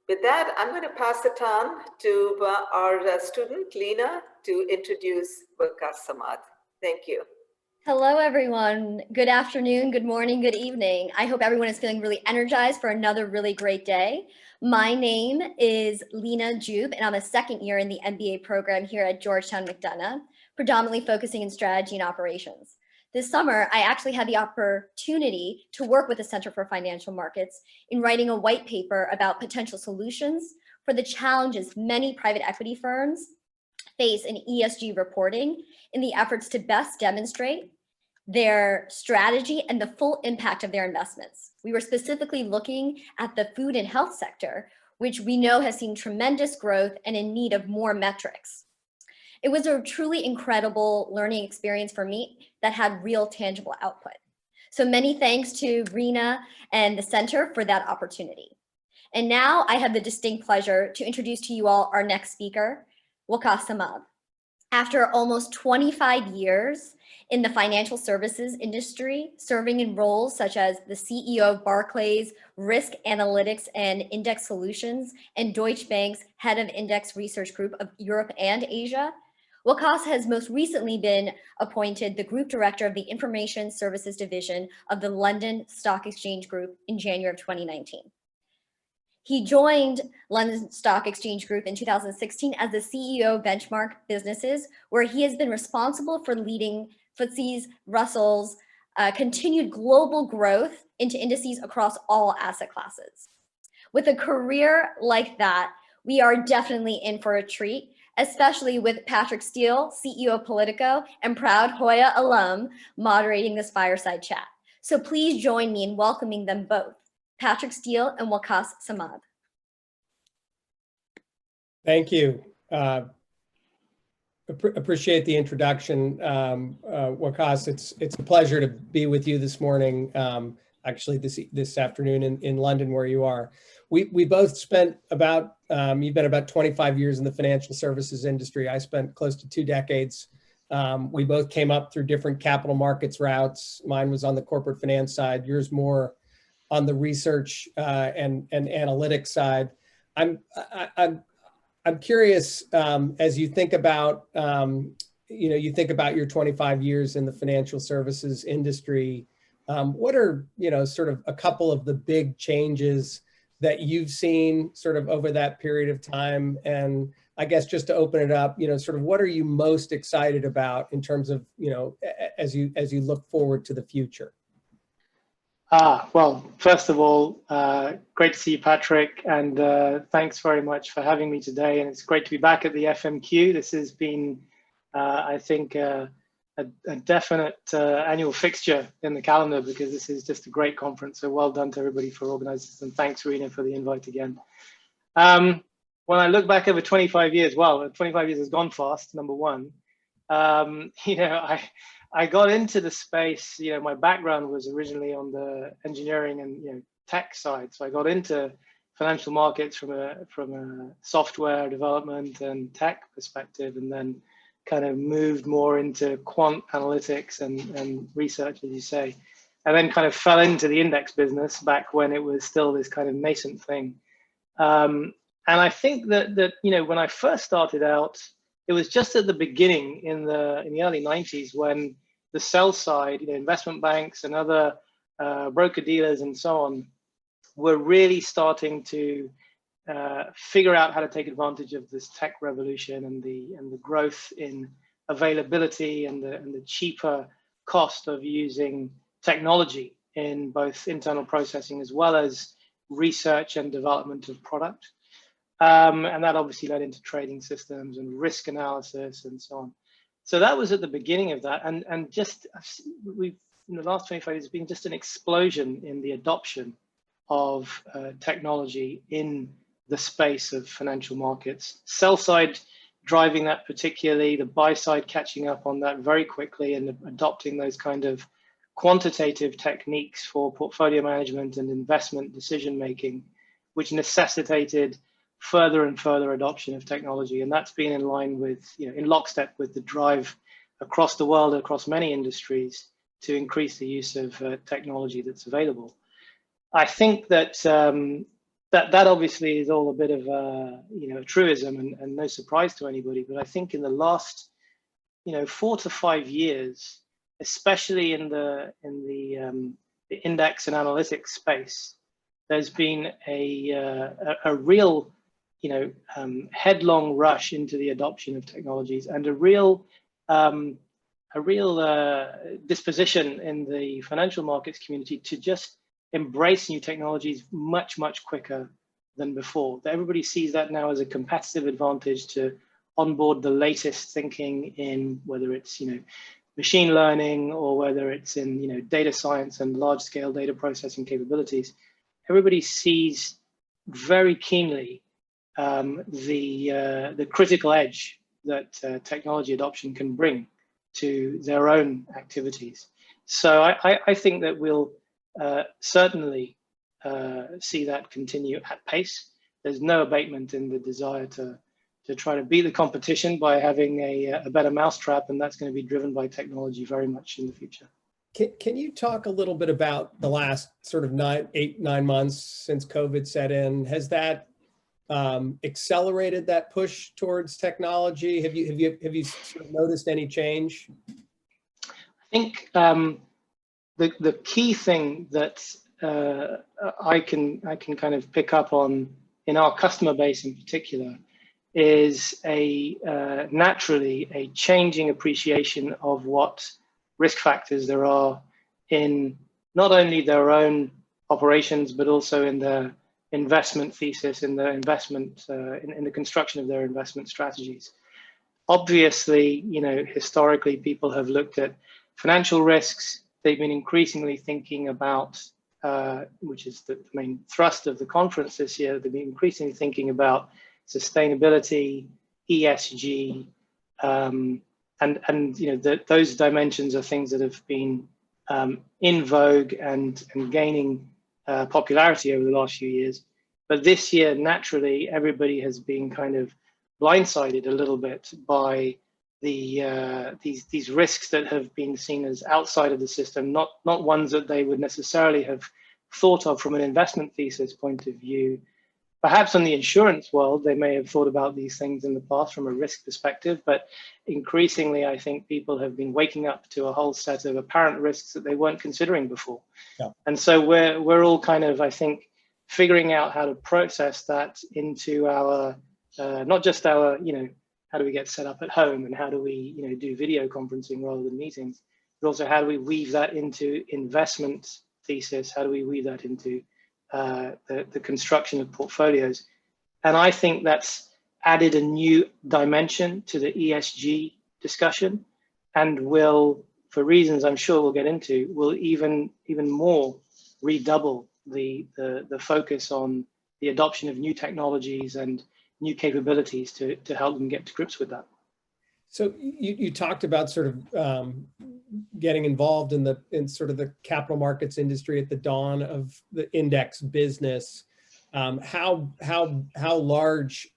With that, I'm going to pass the baton to our student, Leena, to introduce Waqas Samad. Thank you. Hello, everyone. Good afternoon, good morning, good evening. I hope everyone is feeling really energized for another really great day. My name is Leena Jube, and I'm a second year in the MBA program here at Georgetown McDonough, predominantly focusing in strategy and operations. This summer, I actually had the opportunity to work with the Center for Financial Markets in writing a white paper about potential solutions for the challenges many private equity firms face in ESG reporting in the efforts to best demonstrate their strategy and the full impact of their investments. We were specifically looking at the food and health sector, which we know has seen tremendous growth and in need of more metrics. It was a truly incredible learning experience for me that had real tangible output. So many thanks to Reena and the Center for that opportunity. And now I have the distinct pleasure to introduce to you all our next speaker, Waqas Samad. After almost 25 years in the financial services industry, serving in roles such as the CEO of Barclays Risk Analytics and Index Solutions and Deutsche Bank's Head of Index Research Group of Europe and Asia, Waqas has most recently been appointed the Group Director of the Information Services Division of the London Stock Exchange Group in January of 2019. He joined London Stock Exchange Group in 2016 as the CEO of Benchmark Businesses, where he has been responsible for leading FTSE Russell's continued global growth into indices across all asset classes. With a career like that, we are definitely in for a treat, especially with Patrick Steele, CEO of Politico and proud Hoya alum, moderating this fireside chat. So please join me in welcoming them both, Patrick Steele and Waqas Samad. Thank you. Appreciate the introduction, Waqas. It's a pleasure to be with you this morning. Actually, this afternoon in London, where you are. We both spent about you've been about 25 years in the financial services industry. I spent close to 2 decades. We both came up through different capital markets routes. Mine was on the corporate finance side. Yours more on the research and analytics side. I'm curious, as you think about, you think about your 25 years in the financial services industry, what are, sort of a couple of the big changes that you've seen sort of over that period of time? And I guess just to open it up, sort of what are you most excited about in terms of, as you look forward to the future? Well, first of all, great to see you, Patrick, and thanks very much for having me today. And it's great to be back at the FMQ. This has been, I think, a definite annual fixture in the calendar, because this is just a great conference. So well done to everybody for organizing, and thanks, Reena, for the invite again. When I look back over 25 years, well, 25 years has gone fast, number one. I got into the space, my background was originally on the engineering and tech side. So I got into financial markets from a software development and tech perspective, and then kind of moved more into quant analytics and research, as you say, and then kind of fell into the index business back when it was still this kind of nascent thing. And I think that when I first started out, it was just at the beginning in the early 90s when the sell side, investment banks and other broker dealers and so on, were really starting to figure out how to take advantage of this tech revolution and the growth in availability and the cheaper cost of using technology in both internal processing as well as research and development of product. And that obviously led into trading systems and risk analysis and so on. So that was at the beginning of that. And just we've, in the last 25 years, been just an explosion in the adoption of technology in the space of financial markets. Sell side driving that particularly, the buy side catching up on that very quickly and adopting those kind of quantitative techniques for portfolio management and investment decision making, which necessitated further and further adoption of technology. And that's been in line with, in lockstep with the drive across the world, across many industries, to increase the use of technology that's available. I think that that obviously is all a bit of a, a truism and no surprise to anybody. But I think in the last 4 to 5 years, especially in the index and analytics space, there's been a real headlong rush into the adoption of technologies, and a real disposition in the financial markets community to just embrace new technologies much quicker than before. Everybody sees that now as a competitive advantage to onboard the latest thinking in, whether it's machine learning or whether it's in data science and large scale data processing capabilities. Everybody sees very keenly the critical edge that technology adoption can bring to their own activities. So I think that we'll certainly see that continue at pace. There's no abatement in the desire to try to beat the competition by having a better mousetrap, and that's going to be driven by technology very much in the future. Can you talk a little bit about the last sort of 8, 9 months since COVID set in? Has that accelerated that push towards technology? Have you sort of noticed any change? I think the key thing that I can kind of pick up on in our customer base in particular is naturally a changing appreciation of what risk factors there are in not only their own operations, but also in their investment thesis, in their investment, in the construction of their investment strategies. Obviously, historically people have looked at financial risks. They've been increasingly thinking about, which is the main thrust of the conference this year, they've been increasingly thinking about sustainability, ESG, and those dimensions are things that have been in vogue and gaining popularity over the last few years. But this year, naturally, everybody has been kind of blindsided a little bit by these risks that have been seen as outside of the system, not ones that they would necessarily have thought of from an investment thesis point of view. Perhaps in the insurance world, they may have thought about these things in the past from a risk perspective, but increasingly, I think people have been waking up to a whole set of apparent risks that they weren't considering before. Yeah. And so we're all kind of, I think, figuring out how to process that into our, not just our, how do we get set up at home and how do we, do video conferencing rather than meetings, but also how do we weave that into investment thesis? How do we weave that into the construction of portfolios? And I think that's added a new dimension to the ESG discussion, and will, for reasons I'm sure we'll get into, will even more redouble the focus on the adoption of new technologies and new capabilities to help them get to grips with that. So you talked about sort of getting involved in sort of the capital markets industry at the dawn of the index business. How large,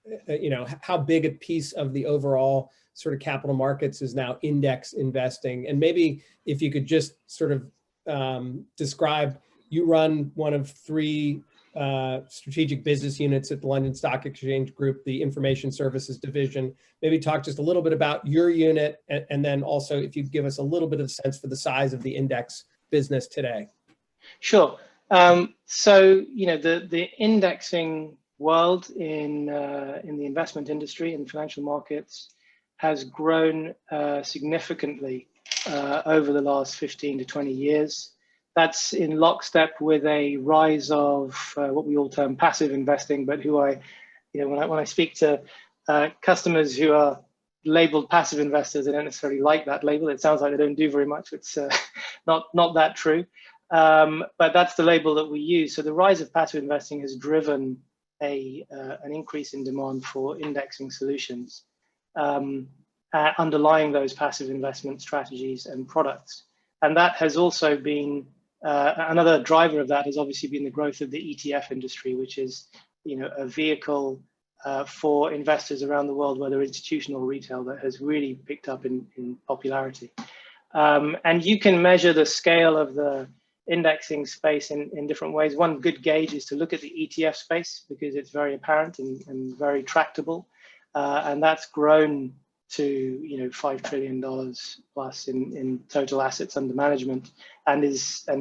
how big a piece of the overall sort of capital markets is now index investing? And maybe if you could just sort of describe, you run one of 3 strategic business units at the London Stock Exchange Group, the Information Services Division. Maybe talk just a little bit about your unit, and then also if you give us a little bit of sense for the size of the index business today. Sure. So, the indexing world in the investment industry and financial markets has grown significantly over the last 15 to 20 years. That's in lockstep with a rise of what we all term passive investing, but who when I speak to customers who are labeled passive investors, they don't necessarily like that label. It sounds like they don't do very much. It's not that true, but that's the label that we use. So the rise of passive investing has driven an increase in demand for indexing solutions underlying those passive investment strategies and products. And that has also been another driver of that has obviously been the growth of the ETF industry, which is a vehicle for investors around the world, whether institutional or retail, that has really picked up in popularity. And you can measure the scale of the indexing space in different ways. One good gauge is to look at the ETF space because it's very apparent and very tractable, and that's grown to $5 trillion plus in total assets under management, and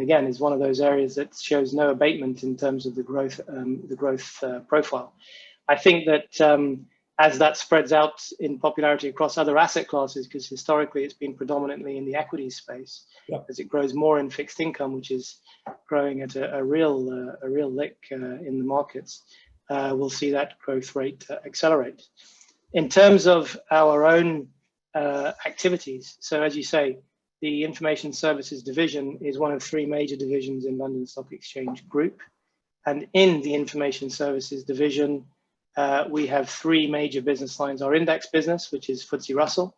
again is one of those areas that shows no abatement in terms of the growth profile. I think that as that spreads out in popularity across other asset classes, because historically it's been predominantly in the equity space, as it grows more in fixed income, which is growing at a real lick in the markets, we'll see that growth rate accelerate. In terms of our own activities, so as you say, the Information Services Division is one of 3 major divisions in London Stock Exchange Group. And in the Information Services Division, we have 3 major business lines: our index business, which is FTSE Russell,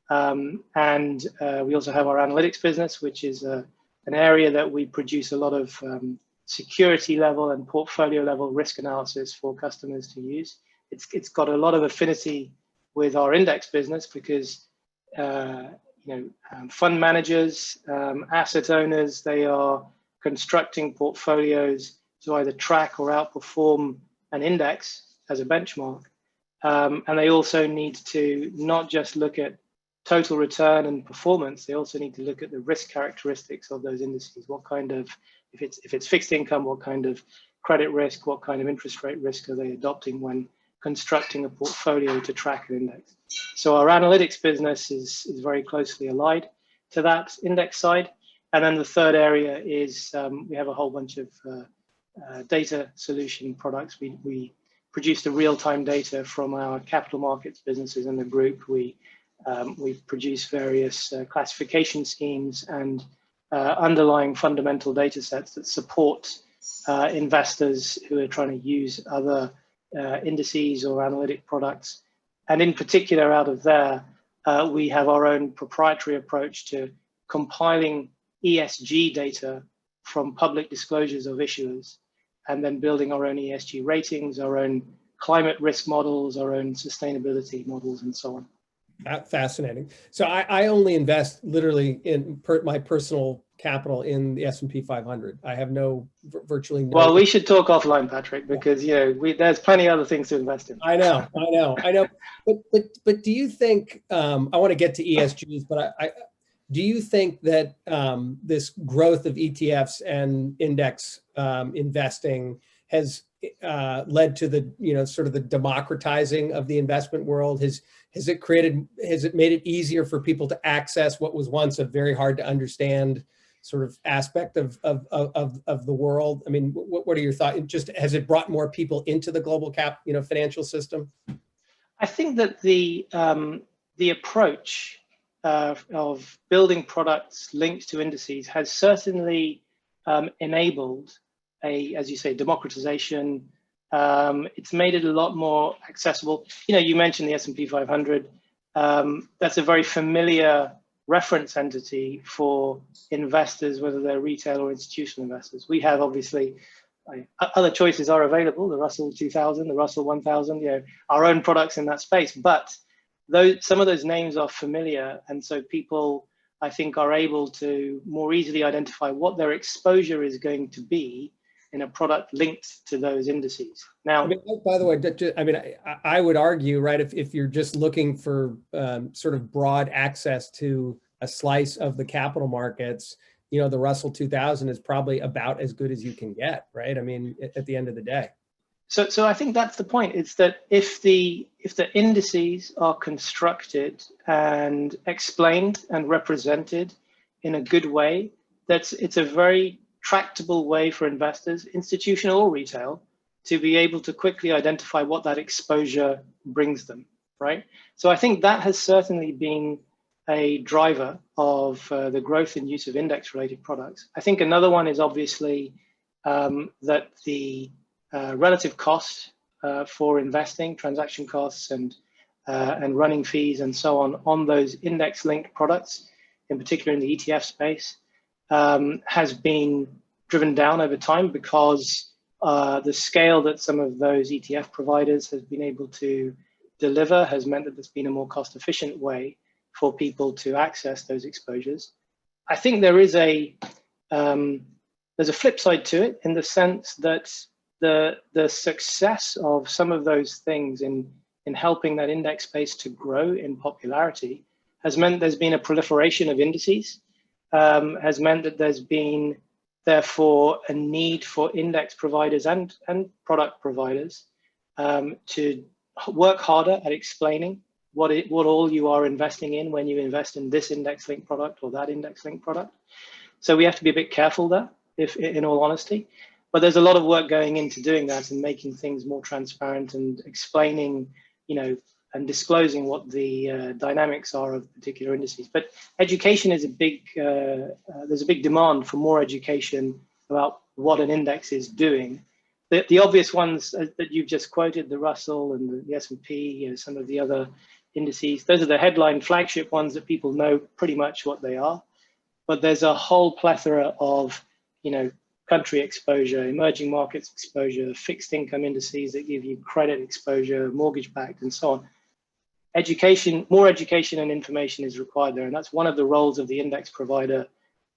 and we also have our analytics business, which is an area that we produce a lot of security level and portfolio level risk analysis for customers to use. It's got a lot of affinity with our index business because fund managers, asset owners, they are constructing portfolios to either track or outperform an index as a benchmark. And they also need to not just look at total return and performance, they also need to look at the risk characteristics of those indices. What kind of, if it's fixed income, what kind of credit risk, what kind of interest rate risk are they adopting when constructing a portfolio to track an index? So our analytics business is very closely allied to that index side. And then the third area is we have a whole bunch of data solution products. We produce the real-time data from our capital markets businesses in the group. We produce various classification schemes and underlying fundamental data sets that support investors who are trying to use other indices or analytic products. And in particular, out of there, we have our own proprietary approach to compiling ESG data from public disclosures of issuers, and then building our own ESG ratings, our own climate risk models, our own sustainability models, and so on. Fascinating. So I only invest literally in my personal capital in the S&P 500. I have virtually no. Well, we should talk offline, Patrick, because there's plenty of other things to invest in. I know. But do you think I want to get to ESGs, but do you think that this growth of ETFs and index investing has led to the sort of the democratizing of the investment world? Has it made it easier for people to access what was once a very hard to understand sort of aspect of the world? I mean, what are your thoughts? Just has it brought more people into the global financial system? I think that the approach of building products linked to indices has certainly enabled as you say, democratization. It's made it a lot more accessible. You mentioned the S&P 500. That's a very familiar reference entity for investors, whether they're retail or institutional investors. We have obviously other choices are available: the Russell 2000, the Russell 1000. Our own products in that space. But some of those names are familiar, and so people, I think, are able to more easily identify what their exposure is going to be in a product linked to those indices. Now, by the way, I would argue, right, if you're just looking for sort of broad access to a slice of the capital markets, the Russell 2000 is probably about as good as you can get, right? I mean, at the end of the day. So I think that's the point. It's that if the indices are constructed and explained and represented in a good way, it's a very tractable way for investors, institutional or retail, to be able to quickly identify what that exposure brings them, right? So I think that has certainly been a driver of the growth in use of index-related products. I think another one is obviously that the relative cost for investing, transaction costs and running fees and so on those index-linked products, in particular in the ETF space, has been driven down over time because the scale that some of those ETF providers has been able to deliver has meant that there's been a more cost-efficient way for people to access those exposures. I think there is a there's a flip side to it in the sense that the success of some of those things in helping that index space to grow in popularity has meant there's been a proliferation of indices, has meant that there's been therefore a need for index providers and product providers to work harder at explaining what all you are investing in when you invest in this index linked product or that index linked product. So we have to be a bit careful there, if in all honesty. But there's a lot of work going into doing that and making things more transparent and explaining, and disclosing what the dynamics are of particular indices. But education is there's a big demand for more education about what an index is doing. The obvious ones that you've just quoted, the Russell and the S&P, some of the other indices, those are the headline flagship ones that people know pretty much what they are. But there's a whole plethora of, country exposure, emerging markets exposure, fixed income indices that give you credit exposure, mortgage backed, and so on. More education and information is required there. And that's one of the roles of the index provider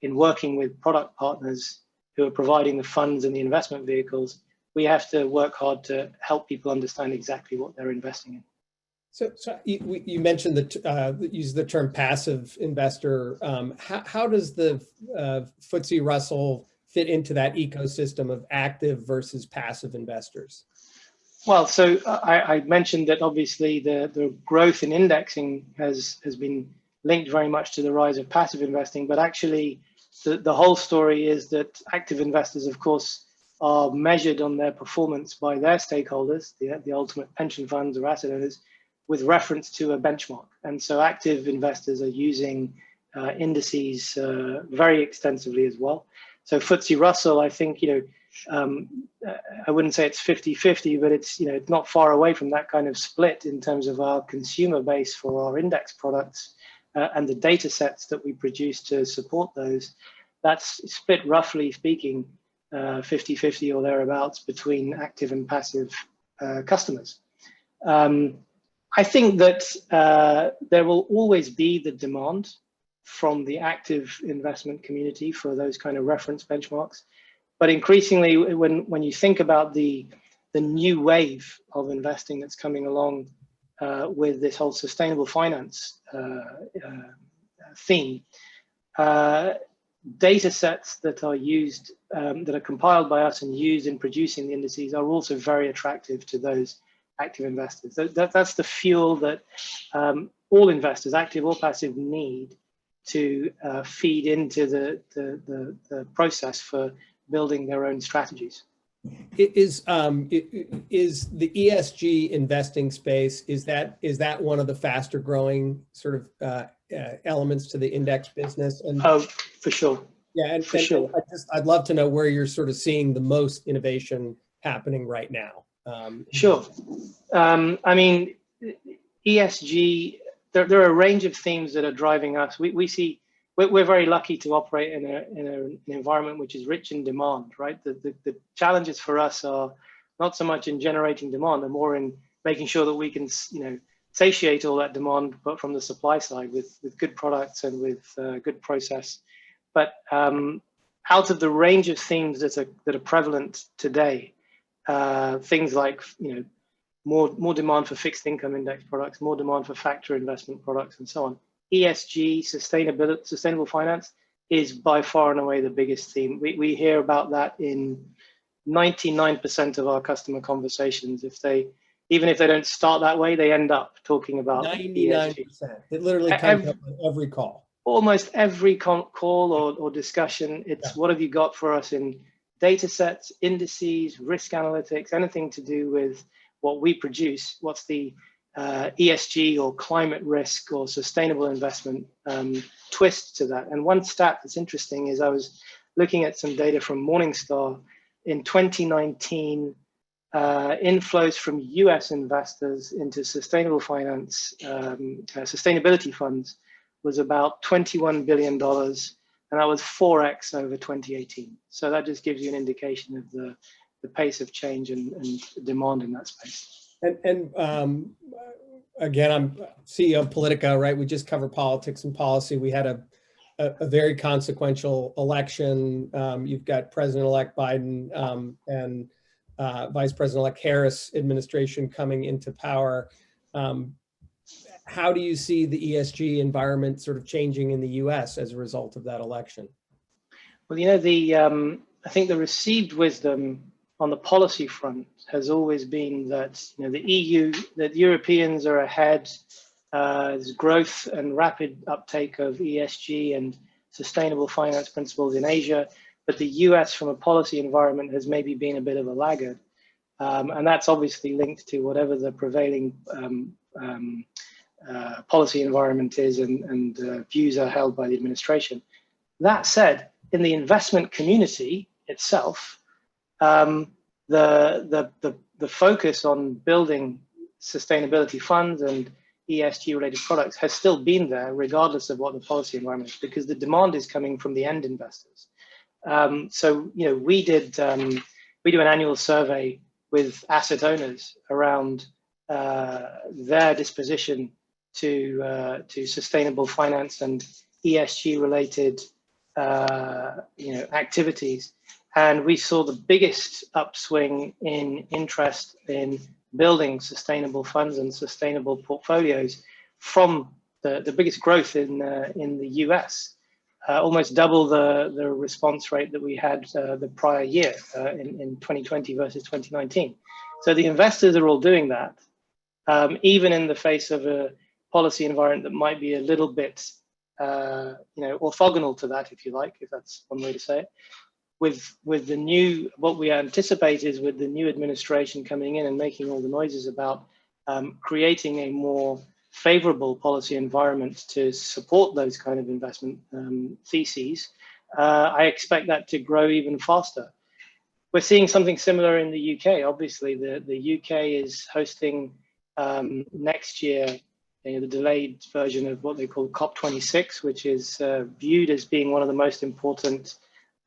in working with product partners who are providing the funds and the investment vehicles. We have to work hard to help people understand exactly what they're investing in. So you mentioned use the term passive investor. How does the FTSE Russell fit into that ecosystem of active versus passive investors? Well, so I mentioned that obviously the growth in indexing has been linked very much to the rise of passive investing, but actually the whole story is that active investors, of course, are measured on their performance by their stakeholders, the ultimate pension funds or asset owners, with reference to a benchmark. And so active investors are using indices very extensively as well. So FTSE Russell, I think, I wouldn't say it's 50-50, but it's not far away from that kind of split in terms of our consumer base for our index products and the data sets that we produce to support those. That's split, roughly speaking, 50-50 or thereabouts between active and passive customers. I think that there will always be the demand from the active investment community for those kind of reference benchmarks. But increasingly, when you think about the new wave of investing that's coming along with this whole sustainable finance theme, data sets that are used, that are compiled by us and used in producing the indices are also very attractive to those active investors. That's the fuel that all investors, active or passive, need to feed into the process for building their own strategies. Is the ESG investing space, is that one of the faster growing sort of elements to the index business? And oh, for sure. Yeah, and for sure. I'd love to know where you're sort of seeing the most innovation happening right now. Sure. I mean, ESG, there are a range of themes that are driving us. We're very lucky to operate in an environment which is rich in demand, right? The challenges for us are not so much in generating demand, they're more in making sure that we can, satiate all that demand, but from the supply side with good products and with good process. But out of the range of themes that are prevalent today, things like, more demand for fixed income index products, more demand for factor investment products, and so on. ESG, sustainable finance, is by far and away the biggest theme. We hear about that in 99% of our customer conversations. Even if they don't start that way, they end up talking about 99%. ESG. It literally comes up on every call. Almost every call or discussion, it's what have you got for us in data sets, indices, risk analytics, anything to do with what we produce, what's the ESG or climate risk or sustainable investment twist to that. And one stat that's interesting is I was looking at some data from Morningstar. In 2019, inflows from US investors into sustainable finance, sustainability funds was about $21 billion. And that was 4x over 2018. So that just gives you an indication of the pace of change and demand in that space. And again, I'm CEO of Politico, right? We just cover politics and policy. We had a very consequential election. You've got President-elect Biden and Vice President-elect Harris administration coming into power. How do you see the ESG environment sort of changing in the U.S. as a result of that election? Well, I think the received wisdom on the policy front has always been that the EU, that Europeans are ahead. There's growth and rapid uptake of ESG and sustainable finance principles in Asia, but the US from a policy environment has maybe been a bit of a laggard. And that's obviously linked to whatever the prevailing policy environment is and views are held by the administration. That said, in the investment community itself, the focus on building sustainability funds and ESG related products has still been there regardless of what the policy environment is, because the demand is coming from the end investors. So we do an annual survey with asset owners around their disposition to sustainable finance and ESG related activities, and we saw the biggest upswing in interest in building sustainable funds and sustainable portfolios from the biggest growth in the US, almost double the response rate that we had the prior year in 2020 versus 2019. So the investors are all doing that, even in the face of a policy environment that might be a little bit orthogonal to that, if you like, if that's one way to say it. With the new, what we anticipate is with the new administration coming in and making all the noises about creating a more favorable policy environment to support those kind of investment theses, I expect that to grow even faster. We're seeing something similar in the UK. Obviously, the UK is hosting next year the delayed version of what they call COP26, which is viewed as being one of the most important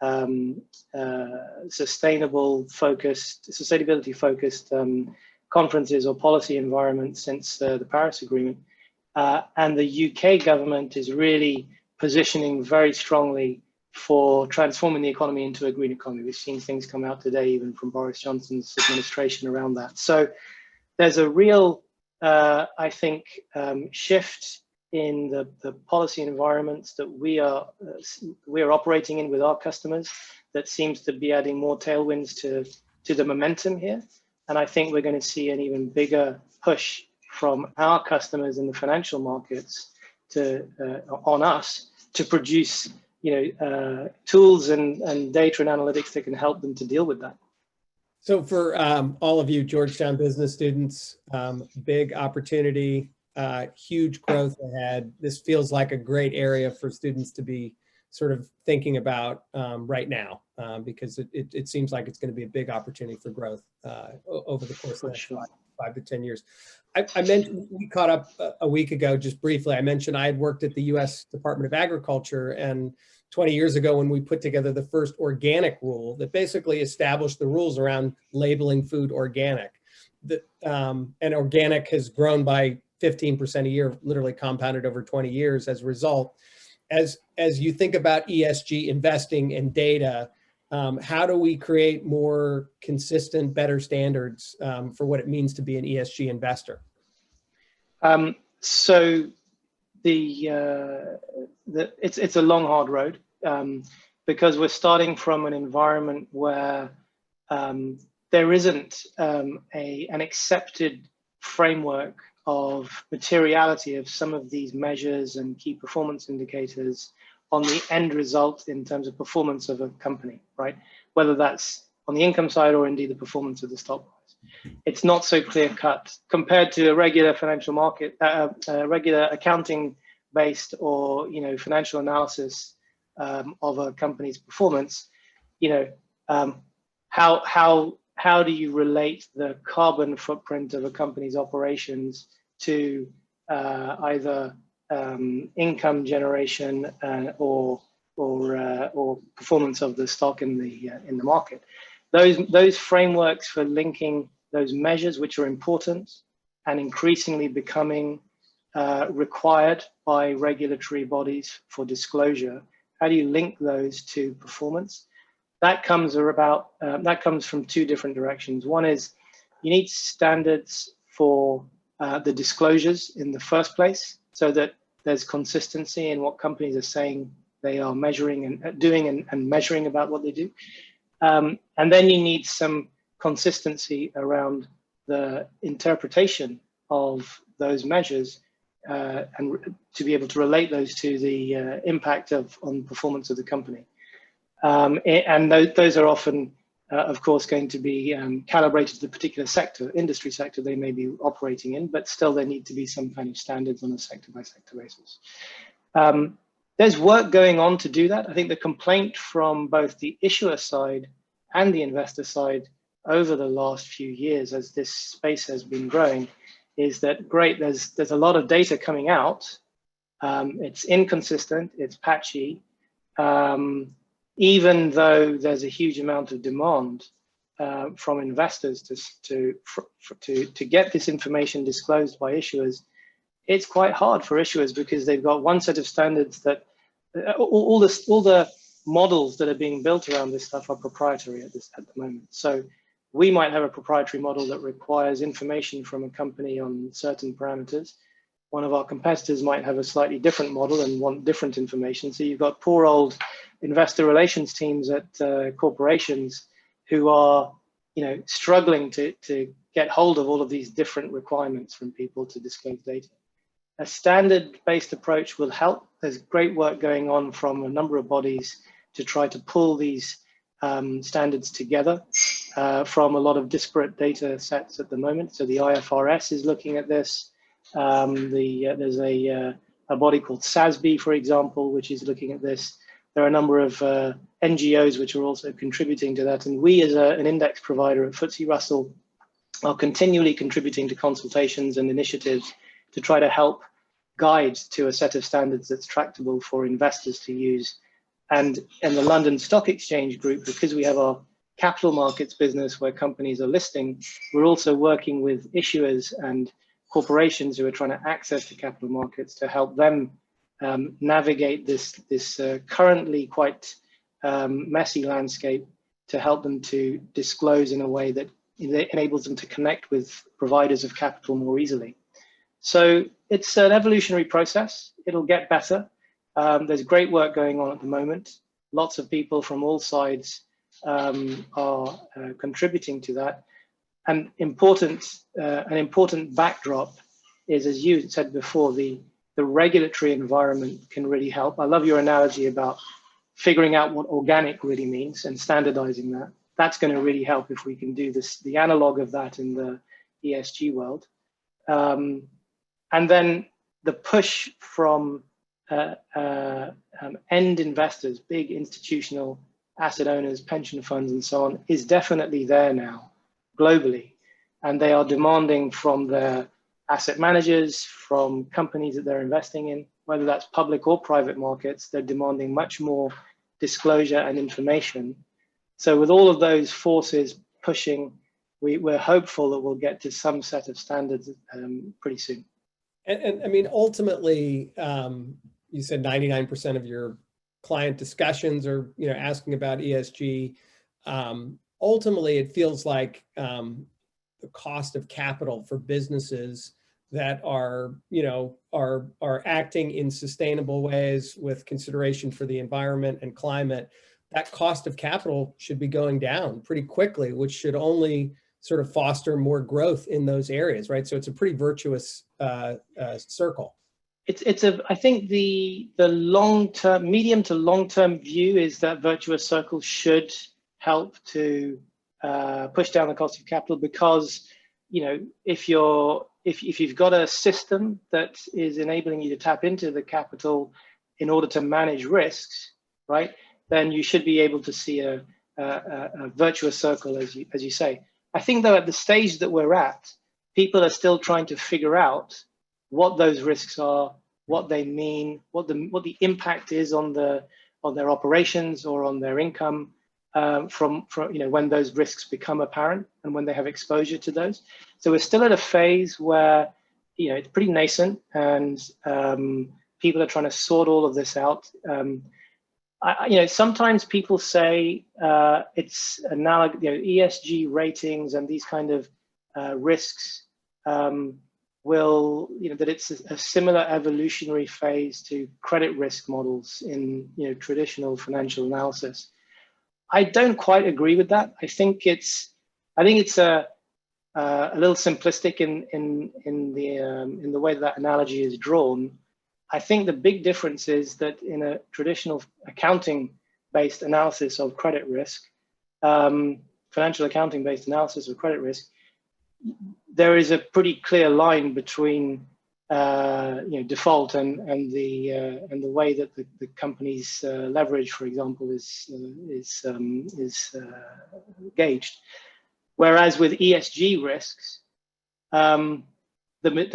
sustainability-focused conferences or policy environments since the Paris Agreement. And the UK government is really positioning very strongly for transforming the economy into a green economy. We've seen things come out today, even from Boris Johnson's administration around that. So there's a real, I think, shift in the policy environments that we are operating in with our customers that seems to be adding more tailwinds to the momentum here. And I think we're going to see an even bigger push from our customers in the financial markets on us to produce tools and data and analytics that can help them to deal with that. So for all of you Georgetown business students, big opportunity, huge growth ahead. This feels like a great area for students to be sort of thinking about right now, because it seems like it's going to be a big opportunity for growth over the course of the next 5 to 10 years. I mentioned, we caught up a week ago, just briefly. I mentioned I had worked at the U.S. Department of Agriculture, and 20 years ago when we put together the first organic rule that basically established the rules around labeling food organic. And organic has grown by 15% a year, literally compounded over 20 years as a result. As you think about ESG investing and data, how do we create more consistent, better standards for what it means to be an ESG investor? So it's a long, hard road, because we're starting from an environment where there isn't an accepted framework of materiality of some of these measures and key performance indicators on the end result in terms of performance of a company, right? Whether that's on the income side or indeed the performance of the stock price. It's not so clear cut compared to a regular financial market, regular accounting based or financial analysis of a company's performance. How do you relate the carbon footprint of a company's operations to either income generation or performance of the stock in the market? Those frameworks for linking those measures, which are important and increasingly becoming required by regulatory bodies for disclosure? How do you link those to performance? That comes from two different directions. One is you need standards for the disclosures in the first place, so that there's consistency in what companies are saying they are measuring and doing and measuring about what they do. And then you need some consistency around the interpretation of those measures and to be able to relate those to the impact on performance of the company. And those are often, of course, going to be calibrated to the particular sector, industry sector they may be operating in, but still there need to be some kind of standards on a sector-by-sector basis. There's work going on to do that. I think the complaint from both the issuer side and the investor side over the last few years, as this space has been growing, is that great, there's a lot of data coming out. It's inconsistent, it's patchy, even though there's a huge amount of demand from investors to get this information disclosed by issuers. It's quite hard for issuers because they've got one set of standards that all the models that are being built around this stuff are proprietary at the moment. So we might have a proprietary model that requires information from a company on certain parameters. One of our competitors might have a slightly different model and want different information. So you've got poor old investor relations teams at corporations who are, struggling to get hold of all of these different requirements from people to disclose data. A standard-based approach will help. There's great work going on from a number of bodies to try to pull these standards together from a lot of disparate data sets at the moment. So the IFRS is looking at this. There's a body called SASB, for example, which is looking at this. There are a number of NGOs which are also contributing to that. And we, as an index provider at FTSE Russell, are continually contributing to consultations and initiatives to try to help guide to a set of standards that's tractable for investors to use. And in the London Stock Exchange Group, because we have our capital markets business where companies are listing, we're also working with issuers and corporations who are trying to access the capital markets to help them navigate this currently quite messy landscape, to help them to disclose in a way that enables them to connect with providers of capital more easily. So it's an evolutionary process. It'll get better. There's great work going on at the moment. Lots of people from all sides are contributing to that. And an important backdrop is, as you said before, the regulatory environment can really help. I love your analogy about figuring out what organic really means and standardizing that. That's going to really help if we can do this, the analog of that in the ESG world. And then the push from end investors, big institutional asset owners, pension funds, and so on, is definitely there now globally. And they are demanding from their asset managers, from companies that they're investing in, whether that's public or private markets, they're demanding much more disclosure and information. So with all of those forces pushing, we're hopeful that we'll get to some set of standards pretty soon. And I mean, ultimately, you said 99% of your client discussions are, asking about ESG. Ultimately, it feels like the cost of capital for businesses that are, are acting in sustainable ways with consideration for the environment and climate, that cost of capital should be going down pretty quickly, which should only sort of foster more growth in those areas, right? So it's a pretty virtuous circle. I think the long-term, medium to long-term view is that virtuous circle should help to push down the cost of capital, because, if you've got a system that is enabling you to tap into the capital in order to manage risks, right, then you should be able to see a virtuous circle, as you say. I think, though, at the stage that we're at, people are still trying to figure out what those risks are, what they mean, what the impact is on their operations or on their income from when those risks become apparent and when they have exposure to those. So we're still at a phase where it's pretty nascent, and people are trying to sort all of this out. Sometimes people say it's analogous, ESG ratings and these kind of risks that it's a similar evolutionary phase to credit risk models in traditional financial analysis. I don't quite agree with that. I think it's a little simplistic in the way that analogy is drawn. I think the big difference is that in a traditional accounting-based analysis of credit risk, financial accounting-based analysis of credit risk, there is a pretty clear line between default and the way that the company's leverage, for example, is gauged. Whereas with ESG risks, the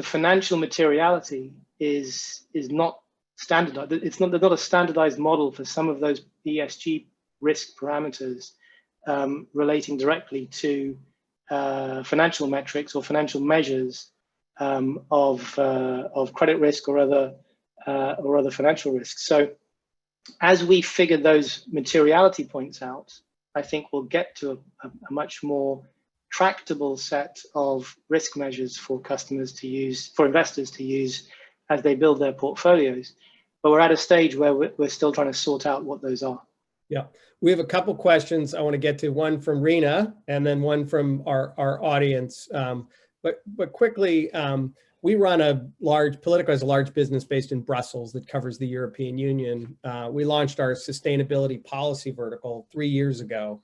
financial materiality is not standardized. There's not a standardized model for some of those ESG risk parameters relating directly to financial metrics or financial measures of credit risk or other financial risks. So as we figure those materiality points out, I think we'll get to a much more tractable set of risk measures for investors to use as they build their portfolios. But we're at a stage where we're still trying to sort out what those are. Yeah, we have a couple questions I want to get to, one from Rena and then one from our audience. But quickly, we run Politico has a large business based in Brussels that covers the European Union. We launched our sustainability policy vertical 3 years ago.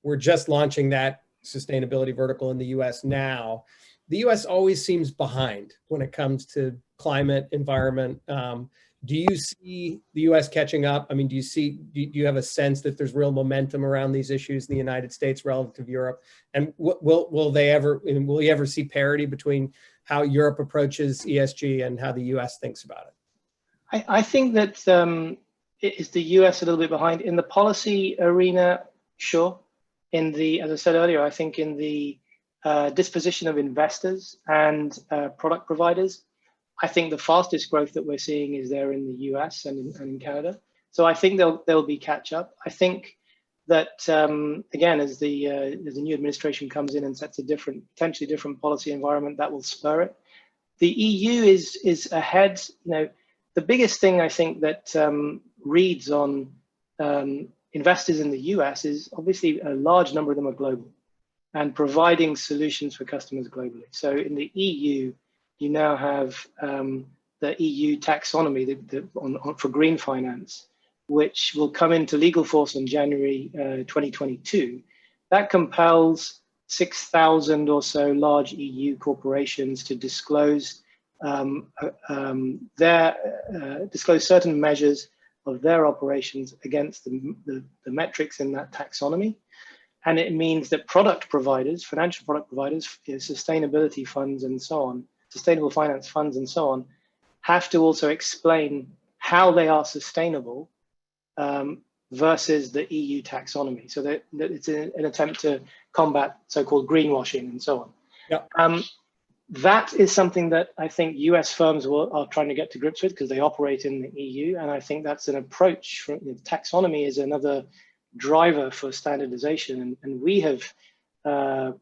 We're just launching that sustainability vertical in the US now. The US always seems behind when it comes to climate, environment. Do you see the US catching up? I mean, do you have a sense that there's real momentum around these issues in the United States relative to Europe? And will you ever see parity between how Europe approaches ESG and how the US thinks about it? I think that is the US a little bit behind in the policy arena? Sure. As I said earlier, I think in the disposition of investors and product providers, I think the fastest growth that we're seeing is there in the US and in Canada. So I think there'll be catch up. I think that again, as the new administration comes in and sets a potentially different policy environment, that will spur it. The EU is ahead. The biggest thing I think that reads on investors in the US is obviously a large number of them are global and providing solutions for customers globally. So in the EU, you now have the EU taxonomy for green finance, which will come into legal force in January 2022. That compels 6,000 or so large EU corporations to disclose disclose certain measures of their operations against the metrics in that taxonomy. And it means that product providers, financial product providers, sustainability funds and so on, sustainable finance funds and so on, have to also explain how they are sustainable versus the EU taxonomy. So that it's an attempt to combat so-called greenwashing and so on. Yeah. That is something that I think US firms are trying to get to grips with because they operate in the EU. And I think that's an approach. Taxonomy is another driver for standardization. And we have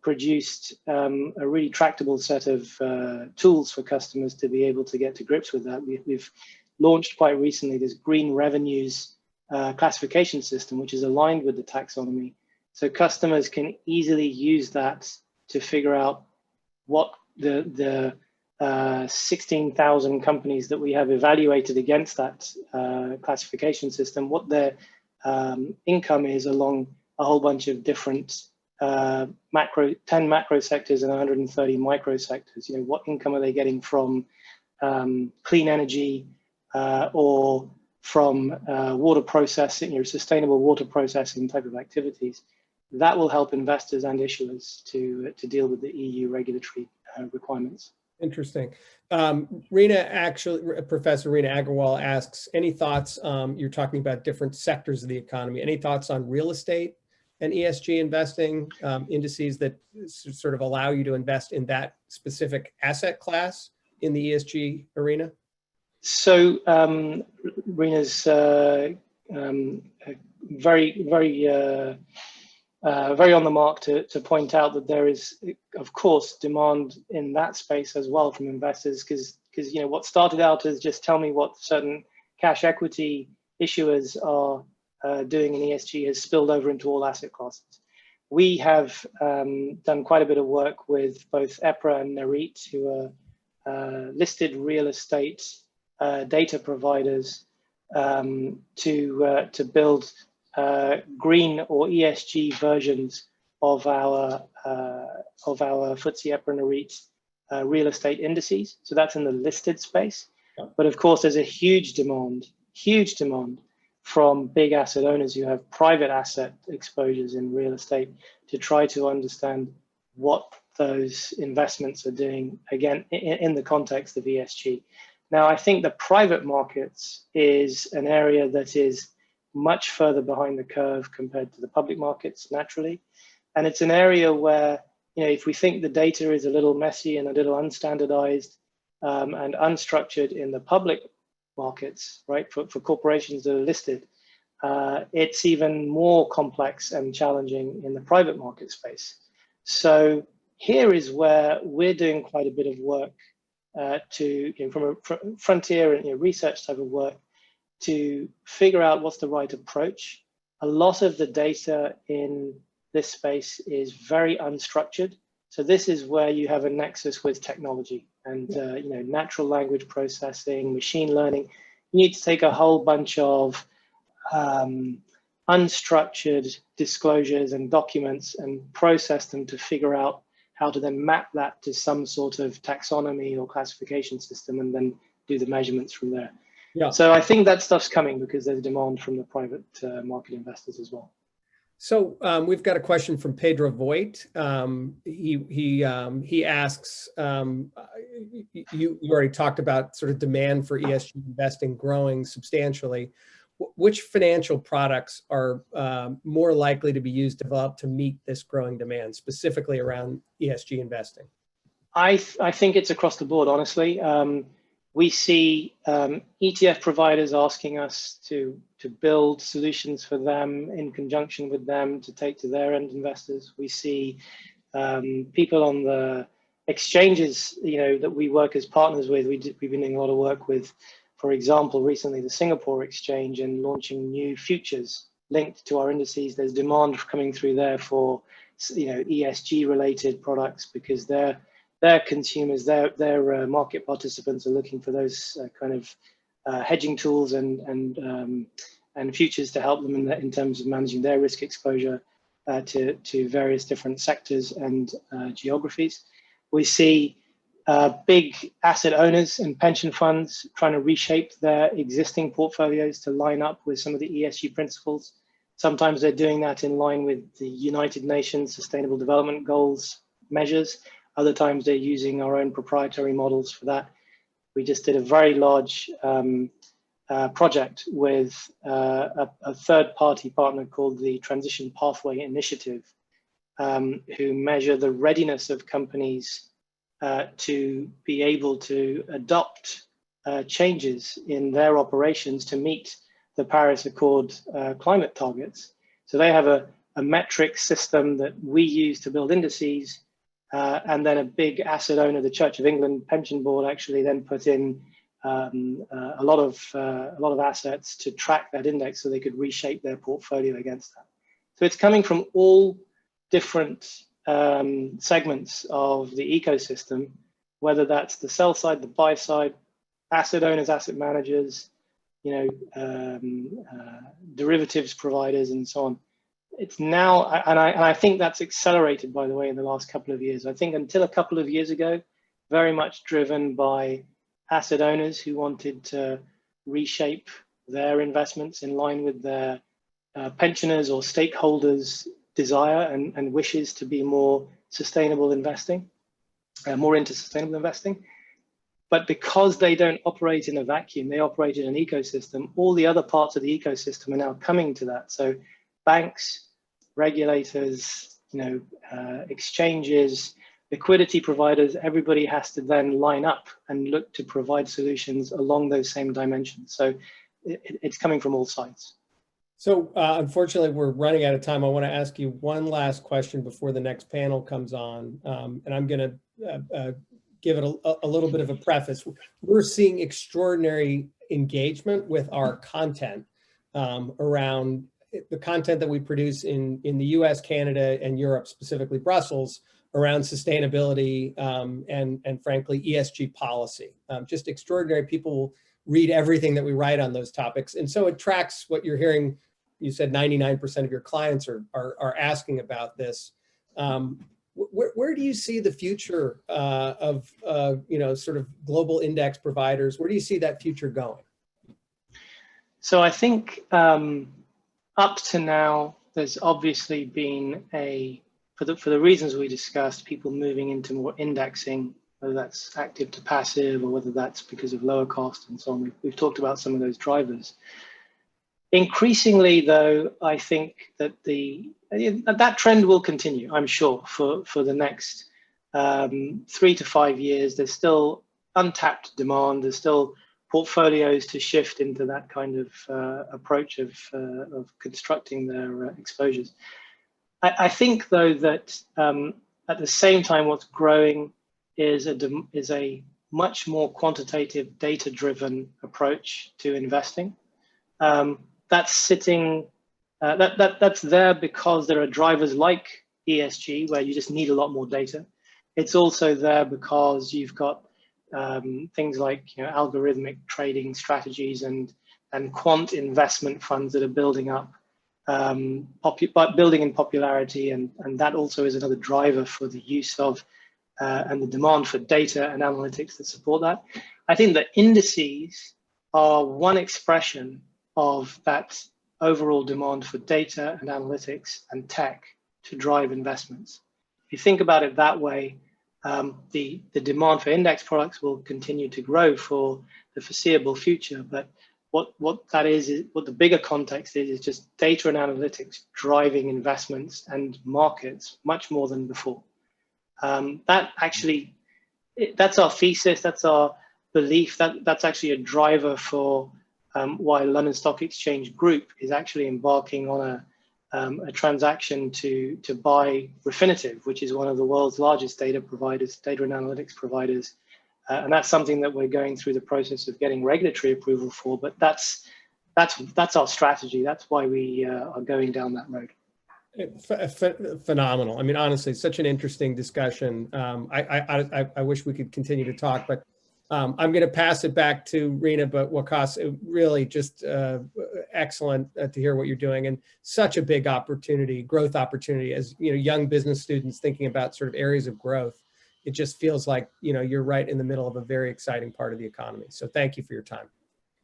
produced a really tractable set of tools for customers to be able to get to grips with that. We've launched quite recently this green revenues classification system, which is aligned with the taxonomy. So customers can easily use that to figure out what the 16,000 companies that we have evaluated against that classification system, what their income is along a whole bunch of different 10 macro sectors and 130 micro sectors. What income are they getting from clean energy or from water processing, sustainable water processing type of activities? That will help investors and issuers to deal with the EU regulatory requirements. Interesting. Professor Reena Agarwal asks, any thoughts, you're talking about different sectors of the economy, any thoughts on real estate and ESG investing, indices that sort of allow you to invest in that specific asset class in the ESG arena? So Reena's very on the mark to point out that there is, of course, demand in that space as well from investors, because what started out as just tell me what certain cash equity issuers are doing in ESG has spilled over into all asset classes. We have done quite a bit of work with both EPRA and NAREIT, who are listed real estate data providers, to build green or ESG versions of our FTSE EPRA NAREIT real estate indices. So that's in the listed space. But of course, there's a huge demand from big asset owners who have private asset exposures in real estate to try to understand what those investments are doing, again, in the context of ESG. Now, I think the private markets is an area that is much further behind the curve compared to the public markets, naturally. And it's an area where, if we think the data is a little messy and a little unstandardized and unstructured in the public markets, right, for corporations that are listed, it's even more complex and challenging in the private market space. So here is where we're doing quite a bit of work from a frontier and research type of work to figure out what's the right approach. A lot of the data in this space is very unstructured. So this is where you have a nexus with technology and natural language processing, machine learning. You need to take a whole bunch of unstructured disclosures and documents and process them to figure out how to then map that to some sort of taxonomy or classification system and then do the measurements from there. Yeah. So I think that stuff's coming because there's demand from the private market investors as well. So we've got a question from Pedro Voigt. He asks, you already talked about sort of demand for ESG investing growing substantially. Which financial products are more likely to be used, developed to meet this growing demand, specifically around ESG investing? I think it's across the board, honestly. We see ETF providers asking us to build solutions for them in conjunction with them to take to their end investors. We see people on the exchanges, that we work as partners with. We've been doing a lot of work with, for example, recently the Singapore exchange and launching new futures linked to our indices. There's demand coming through there for ESG related products because their consumers, their market participants are looking for those kind of hedging tools and futures to help them in terms of managing their risk exposure to various different sectors and geographies. We see big asset owners and pension funds trying to reshape their existing portfolios to line up with some of the ESG principles. Sometimes they're doing that in line with the United Nations Sustainable Development Goals measures. Other times they're using our own proprietary models for that. We just did a very large project with a third-party partner called the Transition Pathway Initiative, who measure the readiness of companies to be able to adopt changes in their operations to meet the Paris Accord climate targets. So they have a metric system that we use to build indices, and then a big asset owner, the Church of England Pension Board, actually then put in a lot of assets to track that index so they could reshape their portfolio against that. So it's coming from all different segments of the ecosystem, whether that's the sell side, the buy side, asset owners, asset managers, derivatives providers, and so on. It's now, and I think that's accelerated, by the way, in the last couple of years. I think until a couple of years ago, very much driven by asset owners who wanted to reshape their investments in line with their pensioners or stakeholders' desire and wishes to be more sustainable investing, more into sustainable investing. But because they don't operate in a vacuum, they operate in an ecosystem, all the other parts of the ecosystem are now coming to that. So banks, regulators, exchanges, liquidity providers, everybody has to then line up and look to provide solutions along those same dimensions. So it's coming from all sides. So unfortunately, we're running out of time. I want to ask you one last question before the next panel comes on. And I'm going to give it a little bit of a preface. We're seeing extraordinary engagement with our content around the content that we produce in the US, Canada, and Europe, specifically Brussels, around sustainability and frankly, ESG policy. Just extraordinary. People will read everything that we write on those topics. And so it tracks what you're hearing. You said 99% of your clients are asking about this. Where do you see the future of sort of global index providers? Where do you see that future going? So I think up to now, there's obviously been for the reasons we discussed, people moving into more indexing, whether that's active to passive or whether that's because of lower cost and so on. We've talked about some of those drivers. Increasingly, though, I think that that trend will continue, I'm sure, for the next 3 to 5 years. There's still untapped demand. There's still portfolios to shift into that kind of approach of constructing their exposures. I think, though, that at the same time, what's growing is a much more quantitative, data-driven approach to investing. That's sitting, that's there because there are drivers like ESG, where you just need a lot more data. It's also there because you've got things like algorithmic trading strategies and quant investment funds that are building up, building in popularity, and that also is another driver for the use of and the demand for data and analytics that support that. I think that indices are one expression of that overall demand for data and analytics and tech to drive investments. If you think about it that way, the demand for index products will continue to grow for the foreseeable future. But what the bigger context is just data and analytics driving investments and markets much more than before. That's our thesis. That's our belief. That's actually a driver for why London Stock Exchange Group is actually embarking on a transaction to buy Refinitiv, which is one of the world's largest data and analytics providers. And that's something that we're going through the process of getting regulatory approval for. But that's our strategy. That's why we are going down that road. Phenomenal. I mean, honestly, such an interesting discussion. I wish we could continue to talk, but I'm going to pass it back to Leena. But Waqas, really just excellent to hear what you're doing, and such a big opportunity, growth opportunity, as young business students thinking about sort of areas of growth. It just feels like you're right in the middle of a very exciting part of the economy. So thank you for your time.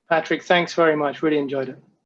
Patrick, thanks very much. Really enjoyed it.